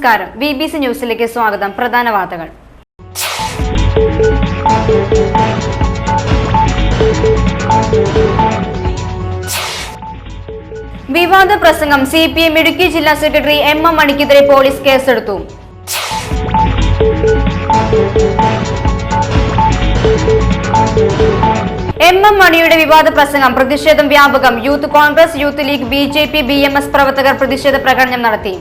നമസ്കാരം. BBC ന്യൂസിലേക്ക് സ്വാഗതം. പ്രധാന വാർത്തകൾ. വിവാദ പ്രസംഗം. CPM ഇടുക്കി ജില്ലാ സെക്രട്ടറി MM മണിക്കെതിരെ പോലീസ് കേസെടുത്തു. MM മണിയുടെ വിവാദ പ്രസംഗം. പ്രതിഷേധം വ്യാപകം. Youth Congress, youth League, BJP, BMS പ്രവർത്തകർ പ്രതിഷേധ പ്രകടനം നടത്തി.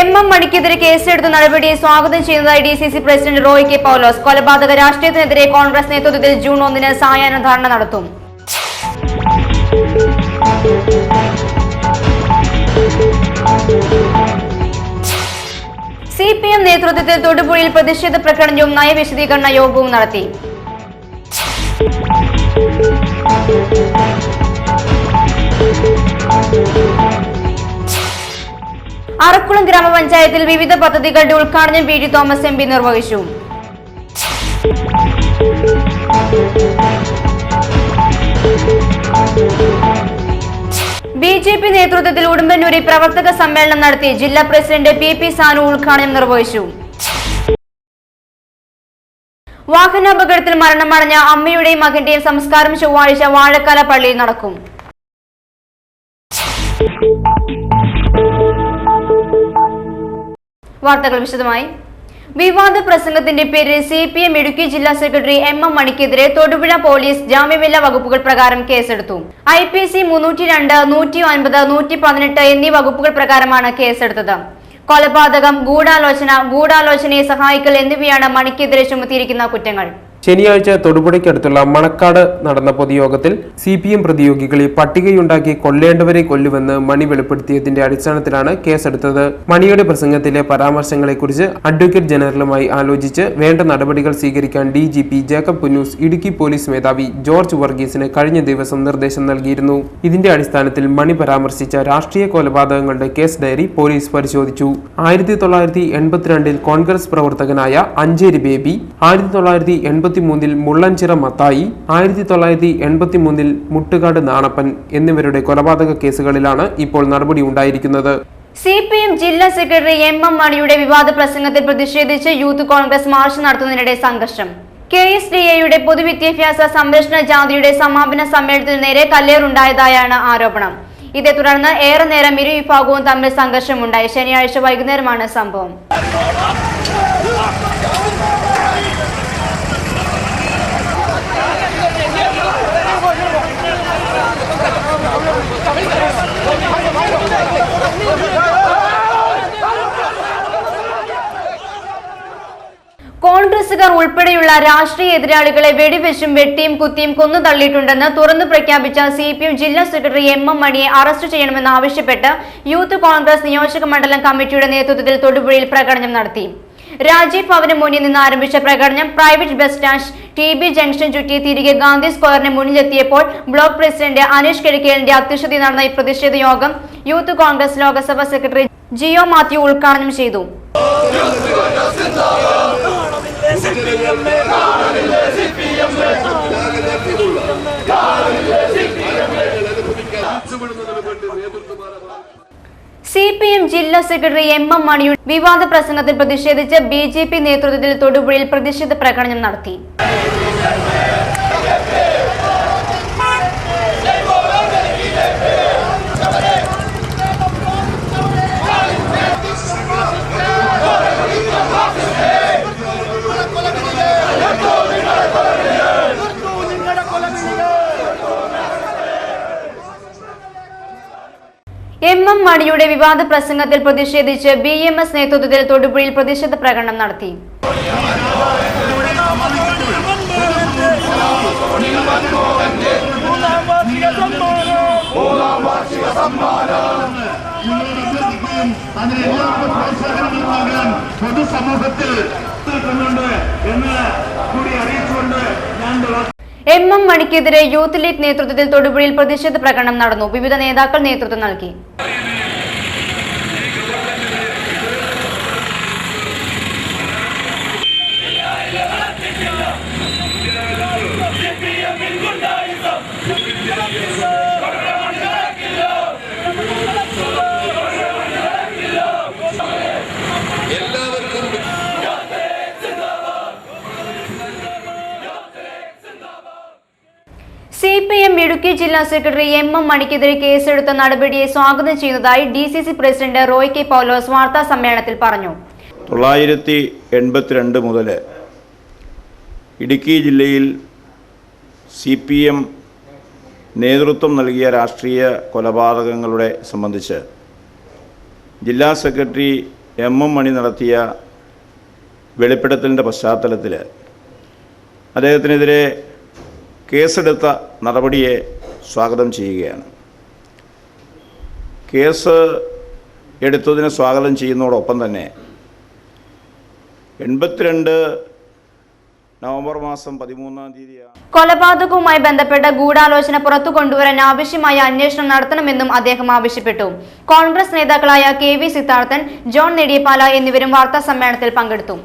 MM മണിക്കെതിരെ കേസെടുത്ത നടപടിയെ സ്വാഗതം ചെയ്യുന്നതായി DCC പ്രസിഡന്റ് റോയ് കെ പൗലോസ്. കൊലപാതക രാഷ്ട്രീയത്തിനെതിരെ കോൺഗ്രസ് നേതൃത്വത്തിൽ ജൂൺ 1 സായാഹ്ന ധർണ നടത്തും. CPM നേതൃത്വത്തിൽ തൊടുപുഴയിൽ പ്രതിഷേധ പ്രകടനവും നയവിശദീകരണ യോഗവും നടത്തി. അറക്കുളം ഗ്രാമപഞ്ചായത്തിൽ വിവിധ പദ്ധതികളുടെ ഉദ്ഘാടനം PG തോമസ് MP നിർവഹിച്ചു. BJP നേതൃത്വത്തിൽ ഉടുമ്പന്നൂരിൽ പ്രവർത്തക സമ്മേളനം നടത്തി. ജില്ലാ പ്രസിഡന്റ് PP സാനു ഉദ്ഘാടനം നിർവഹിച്ചു. വാഹനാപകടത്തിൽ മരണമടഞ്ഞ അമ്മയുടെയും മകന്റെയും സംസ്കാരം ചൊവ്വാഴ്ച വാഴക്കാല പള്ളിയിൽ നടക്കും. വാർത്തകൾ വിശദമായി. വിവാദ പ്രസംഗത്തിന്റെ പേരിൽ CPM ഇടുക്കി ജില്ലാ സെക്രട്ടറി MM മണിക്കെതിരെ തൊടുപുഴ പോലീസ് ജാമ്യമില്ലാ വകുപ്പുകൾ പ്രകാരം കേസെടുത്തു. IPC 302, 109, 118 എന്നീ വകുപ്പുകൾ പ്രകാരമാണ് കേസെടുത്തത്. കൊലപാതകം, ഗൂഢാലോചനയെ സഹായിക്കൽ എന്നിവയാണ് മണിക്കെതിരെ ചുമത്തിയിരിക്കുന്ന കുറ്റങ്ങൾ. ശനിയാഴ്ച തൊടുപുഴയ്ക്കടുത്തുള്ള മണക്കാട് നടന്ന പൊതുയോഗത്തിൽ CPM പ്രതിയോഗികളെ പട്ടികയുണ്ടാക്കി കൊല്ലേണ്ടവരെ കൊല്ലുമെന്ന് മണി വെളിപ്പെടുത്തിയതിന്റെ അടിസ്ഥാനത്തിലാണ് കേസെടുത്തത്. മണിയുടെ പ്രസംഗത്തിലെ പരാമർശങ്ങളെക്കുറിച്ച് അഡ്വക്കേറ്റ് ജനറലുമായി ആലോചിച്ച് വേണ്ട നടപടികൾ സ്വീകരിക്കാൻ DGP Jacob Punnoose Idukki police മേധാവി ജോർജ് വർഗീസിന് കഴിഞ്ഞ ദിവസം നിർദ്ദേശം നൽകിയിരുന്നു. ഇതിന്റെ അടിസ്ഥാനത്തിൽ മണി പരാമർശിച്ച രാഷ്ട്രീയ കൊലപാതകങ്ങളുടെ കേസ് ഡയറി പോലീസ് പരിശോധിച്ചു. 1982 കോൺഗ്രസ് പ്രവർത്തകനായ അഞ്ചേരി ബേബി, 1983 മുള്ളൻചിറ മത്തായി, 1983 മുട്ടുകാട് നാണപ്പൻ എന്നിവരുടെ കൊലപാതക കേസുകളിലാണ് ഇപ്പോൾ നടപടി ഉണ്ടായിരിക്കുന്നത്. CPM ജില്ലാ സെക്രട്ടറി MM മണിയുടെ വിവാദ പ്രസംഗത്തിൽ പ്രതിഷേധിച്ച് യൂത്ത് കോൺഗ്രസ് മാർച്ച് നടത്തുന്നതിനിടെ സംഘർഷം. KSDAയുടെ പൊതുവിദ്യാഭ്യാസ സംരക്ഷണ ജാഥയുടെ സമാപന സമ്മേളനത്തിന് നേരെ കല്ലേറുണ്ടായതായാണ് ആരോപണം. ഇതേ തുടർന്ന് ഏറെ നേരം ഇരു വിഭാഗവും തമ്മിൽ സംഘർഷമുണ്ടായി. ശനിയാഴ്ച വൈകുന്നേരമാണ് സംഭവം. കോൺഗ്രസുകാർ ഉൾപ്പെടെയുള്ള രാഷ്ട്രീയ എതിരാളികളെ വെടിവെച്ചും വെട്ടിയും കുത്തിയും കൊന്നു തള്ളിയിട്ടുണ്ടെന്ന് തുറന്നു പ്രഖ്യാപിച്ച CPM ജില്ലാ സെക്രട്ടറി MM മണിയെ അറസ്റ്റ് ചെയ്യണമെന്ന് ആവശ്യപ്പെട്ട് യൂത്ത് കോൺഗ്രസ് നിയോജക മണ്ഡലം കമ്മിറ്റിയുടെ നേതൃത്വത്തിൽ തൊടുപുഴയിൽ പ്രകടനം നടത്തി. രാജീവ് ഭവന് മുന്നിൽ നിന്ന് ആരംഭിച്ച പ്രകടനം private bus stand TB junction ചുറ്റി തിരികെ ഗാന്ധി സ്ക്വയറിന് മുന്നിലെത്തിയപ്പോൾ ബ്ലോക്ക് പ്രസിഡന്റ് അനീഷ് കിഴക്കേലിന്റെ അധ്യക്ഷതയിൽ നടന്ന ഈ പ്രതിഷേധ യോഗം യൂത്ത് കോൺഗ്രസ് ലോക്സഭാ സെക്രട്ടറി ജിയോ മാത്യു ഉദ്ഘാടനം ചെയ്തു. CPM ജില്ലാ സെക്രട്ടറി MM മണിയുടെ വിവാദ പ്രസംഗത്തിൽ പ്രതിഷേധിച്ച് BJP നേതൃത്വത്തിൽ തൊടുപുഴയിൽ പ്രതിഷേധ പ്രകടനം നടത്തി. MM മണിയുടെ വിവാദ പ്രസംഗത്തിൽ പ്രതിഷേധിച്ച് BMS നേതൃത്വത്തിൽ തൊടുപുഴയിൽ പ്രതിഷേധ പ്രകടനം നടത്തി. MM മണിക്കെതിരെ യൂത്ത് ലീഗ് നേതൃത്വത്തിൽ തൊടുപുഴയിൽ പ്രതിഷേധ പ്രകടനം നടന്നു. വിവിധ നേതാക്കൾ നേതൃത്വം നൽകി. CPM CPM ഇടുക്കി ജില്ലാ സെക്രട്ടറി MM മണിക്കെതിരെ കേസെടുത്ത നടപടിയെ സ്വാഗതം ചെയ്യുന്നതായി DCC പ്രസിഡന്റ് റോയ് കെ പൗലോസ് വാർത്താ സമ്മേളനത്തിൽ പറഞ്ഞു. 1982 മുതൽ ഇടുക്കി ജില്ലയിൽ CPM നേതൃത്വം നൽകിയ രാഷ്ട്രീയ കൊലപാതകങ്ങളുടെ സംബന്ധിച്ച് ജില്ലാ സെക്രട്ടറി MM മണി നടത്തിയ വെളിപ്പെടുത്തലിൻ്റെ പശ്ചാത്തലത്തിൽ അദ്ദേഹത്തിനെതിരെ കേസെടുത്ത നടപടിയെ സ്വാഗതം ചെയ്യുകയാണ്. കേസ് എടുത്തതിനെ സ്വാഗതം ചെയ്യുന്നതോടൊപ്പം തന്നെ 82 നവംബർ മാസം 13-ാം തീയതിയാണ് കൊലപാതകവുമായി ബന്ധപ്പെട്ട ഗൂഢാലോചന പുറത്തു കൊണ്ടുവരാൻ ആവശ്യമായ അന്വേഷണം നടത്തണമെന്നും അദ്ദേഹം ആവശ്യപ്പെട്ടു. കോൺഗ്രസ് നേതാക്കളായ KV സിദ്ധാർത്ഥൻ, ജോൺ നെടിയപ്പാല എന്നിവരും വാർത്താ സമ്മേളനത്തിൽ പങ്കെടുത്തു.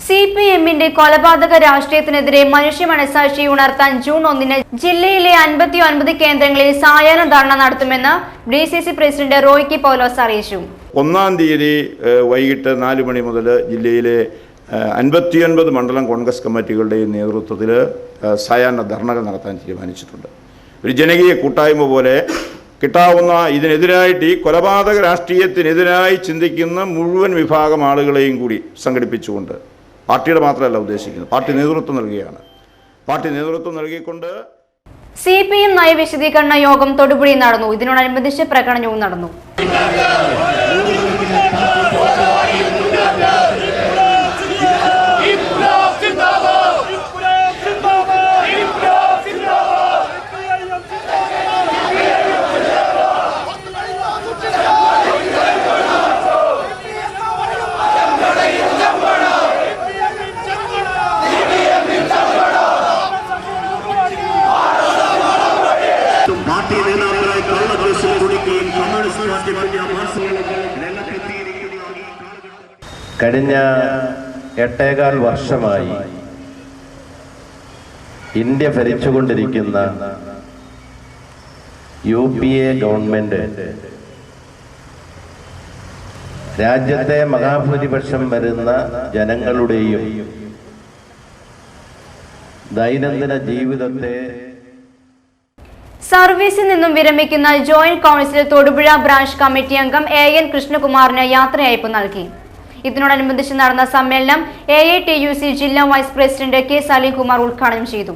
CPMന്റെ കൊലപാതക രാഷ്ട്രീയത്തിനെതിരെ മനുഷ്യ മനസാക്ഷി ഉണർത്താൻ ജൂൺ 1-ന് ജില്ലയിലെ 59 കേന്ദ്രങ്ങളിൽ സായാഹ്ന ധർണ നടത്തുമെന്ന് DCC പ്രസിഡന്റ് റോയ് കെ പൗലോസ് അറിയിച്ചു. 1-ാം തീയതി വൈകിട്ട് 4 മണി മുതൽ ജില്ലയിലെ 59 മണ്ഡലം കോൺഗ്രസ് കമ്മിറ്റികളുടെയും നേതൃത്വത്തിൽ സായാഹ്ന ധർണകൾ നടത്താൻ തീരുമാനിച്ചിട്ടുണ്ട്. ഒരു ജനകീയ കൂട്ടായ്മ പോലെ കിട്ടാവുന്ന ഇതിനെതിരായിട്ട് ഈ കൊലപാതക രാഷ്ട്രീയത്തിനെതിരായി ചിന്തിക്കുന്ന മുഴുവൻ വിഭാഗം ആളുകളെയും കൂടി സംഘടിപ്പിച്ചുകൊണ്ട്, പാർട്ടിയുടെ മാത്രമല്ല ഉദ്ദേശിക്കുന്നത്, പാർട്ടി നേതൃത്വം നൽകുകയാണ്. പാർട്ടി നേതൃത്വം നൽകിക്കൊണ്ട് CPM നയവിശദീകരണ യോഗം തൊടുപുഴയിൽ നടന്നു. ഇതിനോടനുബന്ധിച്ച് പ്രകടനവും നടന്നു. കഴിഞ്ഞ 8.25 വർഷമായി ഇന്ത്യ ഭരിച്ചുകൊണ്ടിരിക്കുന്ന UPA ഗവൺമെന്റ് രാജ്യത്തെ മഹാഭൂരിപക്ഷം വരുന്ന ജനങ്ങളുടെയും ദൈനംദിന ജീവിതത്തെ സർവീസിൽ നിന്നും വിരമിക്കുന്ന joint council Thodupuzha branch committee അംഗം AN കൃഷ്ണകുമാറിന് യാത്രയയപ്പ് നൽകി. ഇതിനോടനുബന്ധിച്ച് നടന്ന സമ്മേളനം AITUC ജില്ലാ വൈസ് പ്രസിഡന്റ് K സലീംകുമാർ ഉദ്ഘാടനം ചെയ്തു.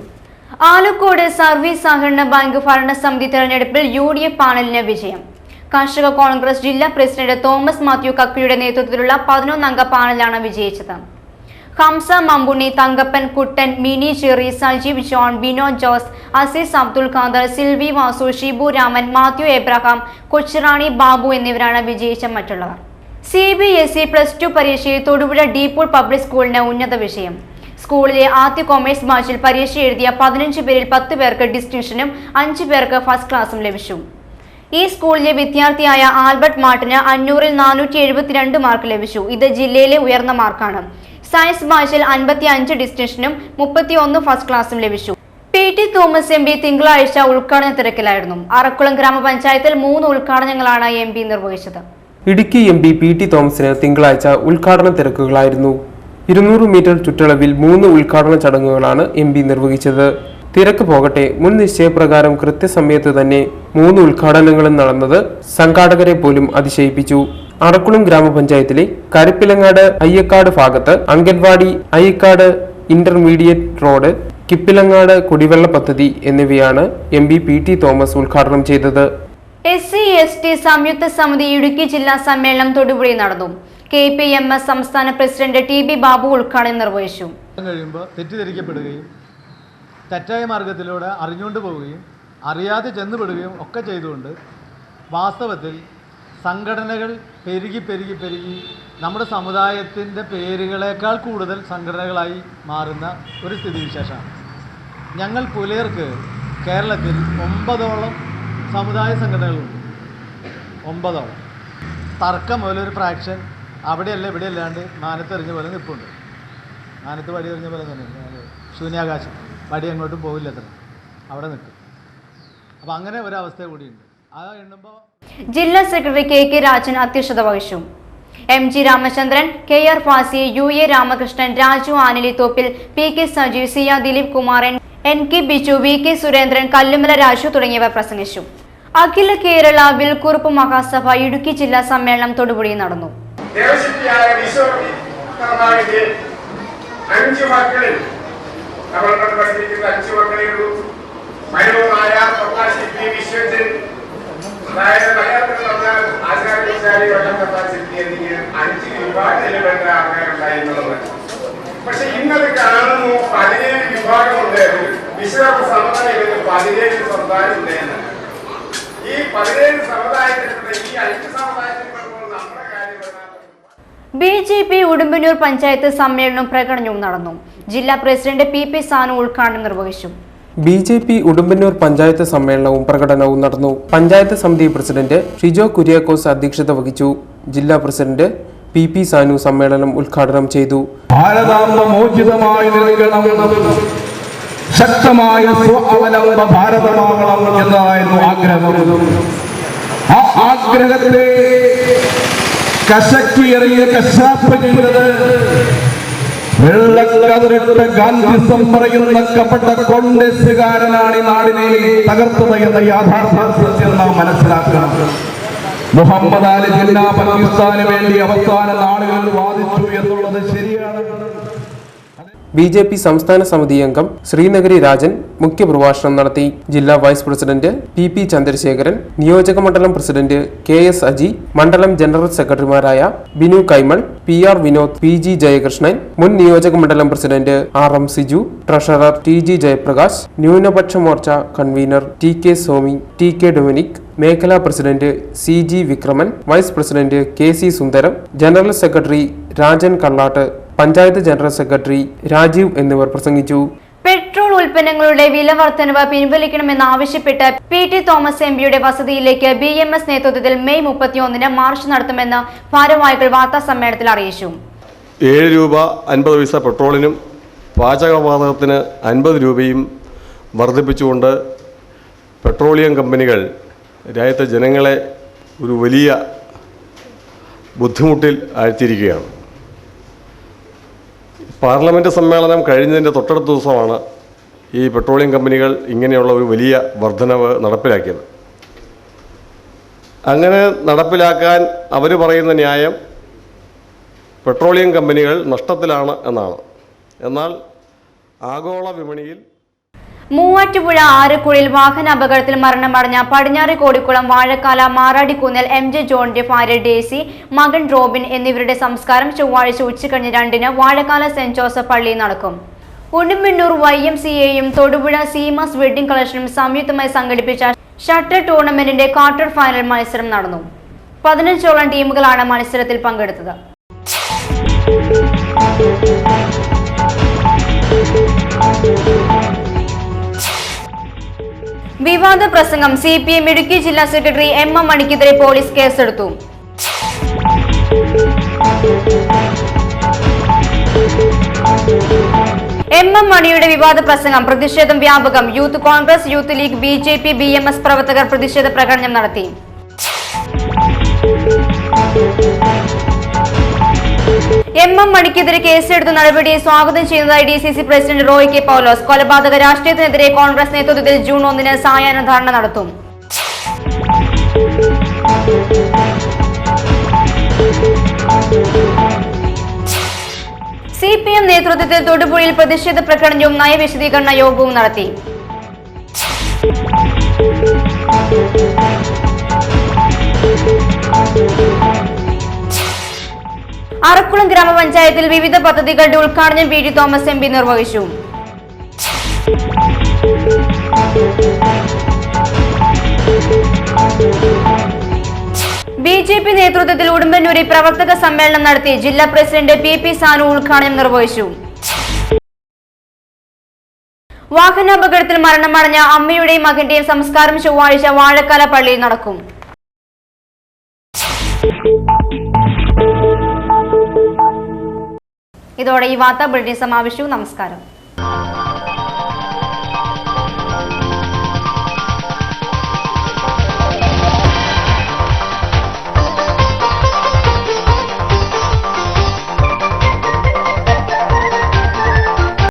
ആലക്കോട് സർവീസ് സഹകരണ ബാങ്ക് ഭരണസമിതി തെരഞ്ഞെടുപ്പിൽ UDF പാനലിന് വിജയം. കർഷക കോൺഗ്രസ് ജില്ലാ പ്രസിഡന്റ് തോമസ് മാത്യു കക്കയുടെ നേതൃത്വത്തിലുള്ള 11 അംഗ പാനലാണ് വിജയിച്ചത്. ഹംസ മമ്പുണ്ണി, തങ്കപ്പൻ, കുട്ടൻ, മിനി ചെറി, സജീവ് ജോൺ, ബിനോ ജോസ്, അസീസ് അബ്ദുൽ ഖാദർ, സിൽവി വാസു, ഷിബു രാമൻ, മാത്യു എബ്രഹാം, കൊച്ചിറാണി ബാബു എന്നിവരാണ് വിജയിച്ച മറ്റുള്ളവർ. CBSE +2 പരീക്ഷയിൽ തൊടുപുഴ ഡീപ്പോൾ പബ്ലിക് സ്കൂളിന് ഉന്നത വിജയം. സ്കൂളിലെ ആദ്യ കൊമേഴ്സ് ബാച്ചിൽ പരീക്ഷ എഴുതിയ 15 പേരിൽ 10 പേർക്ക് ഡിസ്റ്റിങ്ഷനും 5 പേർക്ക് ഫസ്റ്റ് ക്ലാസും ലഭിച്ചു. ഈ സ്കൂളിലെ വിദ്യാർത്ഥിയായ ആൽബർട്ട് മാർട്ടിന് 500-ൽ 472 മാർക്ക് ലഭിച്ചു. ഇത് ജില്ലയിലെ ഉയർന്ന മാർക്കാണ്. സയൻസ് ബാച്ചിൽ 55 ഡിസ്റ്റിങ്ഷനും 31 ഫസ്റ്റ് ക്ലാസും ലഭിച്ചു. PT തോമസ് MP തിങ്കളാഴ്ച ഉദ്ഘാടന തിരക്കിലായിരുന്നു. അറക്കുളം ഗ്രാമപഞ്ചായത്തിൽ 3 ഉദ്ഘാടനങ്ങളാണ് MP നിർവഹിച്ചത്. ഇടുക്കി MP PT തോമസിന് തിങ്കളാഴ്ച ഉദ്ഘാടന തിരക്കുകളായിരുന്നു. 200 മീറ്റർ ചുറ്റളവിൽ 3 ഉദ്ഘാടന ചടങ്ങുകളാണ് MP നിർവഹിച്ചത്. തിരക്ക് പോകട്ടെ, മുൻ നിശ്ചയപ്രകാരം കൃത്യസമയത്ത് തന്നെ 3 ഉദ്ഘാടനങ്ങളും നടന്നത് സംഘാടകരെ പോലും അതിശയിപ്പിച്ചു. അറക്കുളം ഗ്രാമപഞ്ചായത്തിലെ കരിപ്പിലങ്ങാട് അയ്യക്കാട് ഭാഗത്ത് അംഗൻവാടി, അയ്യക്കാട് ഇന്റർമീഡിയറ്റ് റോഡ്, കിപ്പിലങ്ങാട് കുടിവെള്ള പദ്ധതി എന്നിവയാണ് MP PT തോമസ് ഉദ്ഘാടനം ചെയ്തത്. SC/ST സംയുക്ത സമിതി ഇടുക്കി ജില്ലാ സമ്മേളനം തൊടുപുഴയിൽ നടന്നു. KPMS സംസ്ഥാന പ്രസിഡന്റ് TB ബാബു ഉദ്ഘാടനം നിർവഹിച്ചു. കഴിയുമ്പോൾ തെറ്റിദ്ധരിക്കപ്പെടുകയും തെറ്റായ മാർഗത്തിലൂടെ അറിഞ്ഞുകൊണ്ട് പോവുകയും അറിയാതെ ചെന്നുപെടുകയും ഒക്കെ ചെയ്തുകൊണ്ട് വാസ്തവത്തിൽ സംഘടനകൾ പെരുകി നമ്മുടെ സമുദായത്തിൻ്റെ പേരുകളേക്കാൾ കൂടുതൽ സംഘടനകളായി മാറുന്ന ഒരു സ്ഥിതിവിശേഷമാണ്. ഞങ്ങൾ പുലയർക്ക് കേരളത്തിൽ 9ഓളം സമുദായ സംഘടനകളുണ്ട്. 9ഓളം. തർക്കം പോലൊരു ഫ്രാക്ഷൻ അവിടെയല്ല ഇവിടെ അല്ലാണ്ട് മാനത്തെറിഞ്ഞ പോലെ നിൽപ്പുണ്ട്. മാനത്ത് വടി എറിഞ്ഞ പോലെ തന്നെ ശൂന്യാകാശം, വടി അങ്ങോട്ടും പോവില്ല, അത്ര അവിടെ നിൽക്കും. അപ്പോൾ അങ്ങനെ ഒരവസ്ഥ കൂടിയുണ്ട്. അത് എണ്ണുമ്പോൾ ജില്ലാ സെക്രട്ടറി KK രാജൻ അധ്യക്ഷത വഹിച്ചു. MG Ramachandran, KR ഫാസി, UA Ramakrishnan, Raju ആനലിത്തോപ്പിൽ, PK Sajeev, സിയ ദിലീപ് കുമാരൻ, NK ബിജു, VK സുരേന്ദ്രൻ, കല്ലുമല രാജു തുടങ്ങിയവർ പ്രസംഗിച്ചു. അഖില കേരള വിൽക്കുറുപ്പ് മഹാസഭ ഇടുക്കി ജില്ലാ സമ്മേളനം തൊടുപുഴയിൽ നടന്നു. പക്ഷെ ഇന്നത് കാണുന്നു 17 വിഭാഗമുണ്ടായിരുന്നു. വിശ്വാസ സമുദായം 17 സമുദായം ഉണ്ടായിരുന്നു. ഈ 17 സമുദായത്തിലുള്ള ഈ 5 സമുദായത്തിൽപ്പെടുമ്പോൾ നമ്മുടെ കാര്യം BJP ഉടുമ്പന്നൂർ പഞ്ചായത്ത് സമ്മേളനവും പ്രകടനവും നടന്നു. ജില്ലാ പ്രസിഡന്റ് PP സാനു ഉദ്ഘാടനം നിർവഹിച്ചു. BJP ഉടുമ്പന്നൂർ പഞ്ചായത്ത് സമ്മേളനവും പ്രകടനവും നടന്നു. പഞ്ചായത്ത് സമിതി പ്രസിഡന്റ് ഷിജോ കുര്യാക്കോസ് അധ്യക്ഷത വഹിച്ചു. ജില്ലാ പ്രസിഡന്റ് PP സാനു സമ്മേളനം ഉദ്ഘാടനം ചെയ്തു. ഭാരതാംബ മോചിതമായി നിൽക്കണം, ശക്തമായ സ്വാവലംബ ഭാരതമാകണം എന്നായിരുന്നു ആഗ്രഹം. ആ ആഗ്രഹത്തെ കശക്കിയെറിഞ്ഞ് കശാപ്പ് ചെയ്തത് വെള്ളക്കതിരിട്ട് ഗാന്ധിസം പറയുന്ന കപട കോൺഗ്രസ്സുകാരനാണ് ഈ നാടിനെ തകർത്തത് എന്ന യാഥാർത്ഥ്യം നാം മനസ്സിലാക്കണം. മുഹമ്മദ് അലി ജിന്ന പാകിസ്ഥാന് വേണ്ടി അവസാന നാളുകളിൽ വാദിച്ചു എന്നുള്ളത് ശരിയാണ്. BJP സംസ്ഥാന സമിതി അംഗം ശ്രീനഗരി രാജൻ മുഖ്യപ്രഭാഷണം നടത്തി. ജില്ലാ വൈസ് പ്രസിഡന്റ് PP ചന്ദ്രശേഖരൻ, നിയോജക മണ്ഡലം പ്രസിഡന്റ് KS അജി, മണ്ഡലം ജനറൽ സെക്രട്ടറിമാരായ ബിനു കൈമൾ, PR വിനോദ്, PG ജയകൃഷ്ണൻ, മുൻ നിയോജക മണ്ഡലം president RM Siju, treasurer TG Jayaprakash, ന്യൂനപക്ഷ മോർച്ച convener TK Somi, TK Dominic, മേഖലാ president CG Vikraman, vice president KC Sundaram, general secretary Rajan Kallatt, panchayat general secretary Rajeev എന്നിവർ പ്രസംഗിച്ചു. പെട്രോൾ ഉൽപ്പന്നങ്ങളുടെ വില വർധനവ് പിൻവലിക്കണമെന്നാവശ്യപ്പെട്ട് PT തോമസ് MPയുടെ വസതിയിലേക്ക് BMS നേതൃത്വത്തിൽ മെയ് 31-ന് മാർച്ച് നടത്തുമെന്ന് ഭാരവാഹികൾ വാർത്താ സമ്മേളനത്തിൽ അറിയിച്ചു. 7 രൂപ 50 പൈസ പെട്രോളിനും പാചകവാതകത്തിന് 50 രൂപയും വർദ്ധിപ്പിച്ചുകൊണ്ട് പെട്രോളിയം കമ്പനികൾ രാജ്യത്തെ ജനങ്ങളെ ഒരു വലിയ ബുദ്ധിമുട്ടിൽ ആഴ്ത്തിയിരിക്കുകയാണ്. പാർലമെൻറ്റ് സമ്മേളനം കഴിഞ്ഞതിൻ്റെ തൊട്ടടുത്ത ദിവസമാണ് ഈ പെട്രോളിയം കമ്പനികൾ ഇങ്ങനെയുള്ള ഒരു വലിയ വർധനവ് നടപ്പിലാക്കിയത്. അങ്ങനെ നടപ്പിലാക്കാൻ അവർ പറയുന്ന ന്യായം പെട്രോളിയം കമ്പനികൾ നഷ്ടത്തിലാണ് എന്നാണ്. എന്നാൽ ആഗോള വിപണിയിൽ മൂവാറ്റുപുഴ ആരക്കുഴിയിൽ വാഹനാപകടത്തിൽ മരണമടഞ്ഞ പടിഞ്ഞാറ് കോടിക്കുളം വാഴക്കാല മാറാടിക്കുന്നിൽ MJ ജോണിന്റെ ഭാര്യ ഡേസി, മകൻ റോബിൻ എന്നിവരുടെ സംസ്കാരം ചൊവ്വാഴ്ച ഉച്ചകഴിഞ്ഞ് 2-ന് വാഴക്കാല സെന്റ് ജോസഫ് പള്ളിയിൽ നടക്കും. ഉടുമ്പന്നൂർ YMCAയും തൊടുപുഴ സീമാസ് വെഡ്ഡിംഗ് കളക്ഷനും സംയുക്തമായി സംഘടിപ്പിച്ച ഷട്ടിൽ ടൂർണമെന്റിന്റെ ക്വാർട്ടർ ഫൈനൽ മത്സരം നടന്നു. 15ഓളം ടീമുകളാണ് മത്സരത്തിൽ പങ്കെടുത്തത്. വിവാദ പ്രസംഗം CPM ഇടുക്കി ജില്ലാ സെക്രട്ടറി MM മണിക്കെതിരെ പോലീസ് കേസെടുത്തു. MM മണിയുടെ വിവാദ പ്രസംഗം പ്രതിഷേധം വ്യാപകം. Youth Congress, youth League, BJP, BMS പ്രവർത്തകർ പ്രതിഷേധ പ്രകടനം നടത്തി. MM മണിക്കെതിരെ കേസെടുത്ത നടപടിയെ സ്വാഗതം ചെയ്യുന്നതായി DCC പ്രസിഡന്റ് റോയ് കെ പൗലോസ്. കൊലപാതക രാഷ്ട്രീയത്തിനെതിരെ കോൺഗ്രസ് നേതൃത്വത്തിൽ ജൂൺ 1-ന് സായാഹ്ന ധർണ നടത്തും. CPM നേതൃത്വത്തിൽ തൊടുപുഴയിൽ പ്രതിഷേധ പ്രകടനവും നയവിശദീകരണ യോഗവും നടത്തി. അറക്കുളം ഗ്രാമപഞ്ചായത്തിൽ വിവിധ പദ്ധതികളുടെ ഉദ്ഘാടനം PT തോമസ് MP നിർവഹിച്ചു. BJP നേതൃത്വത്തിൽ ഉടുമ്പന്നൂരിൽ പ്രവർത്തക സമ്മേളനം നടത്തി. ജില്ലാ പ്രസിഡന്റ് PP സാനു ഉദ്ഘാടനം നിർവഹിച്ചു. വാഹനാപകടത്തിൽ മരണമടഞ്ഞ അമ്മയുടെയും മകന്റെയും സംസ്കാരം ചൊവ്വാഴ്ച വാഴക്കാല പള്ളിയിൽ നടക്കും. ഇതോടെ ഈ വാർത്താ ബുള്ളറ്റിൻ സമാപിച്ചു. നമസ്കാരം.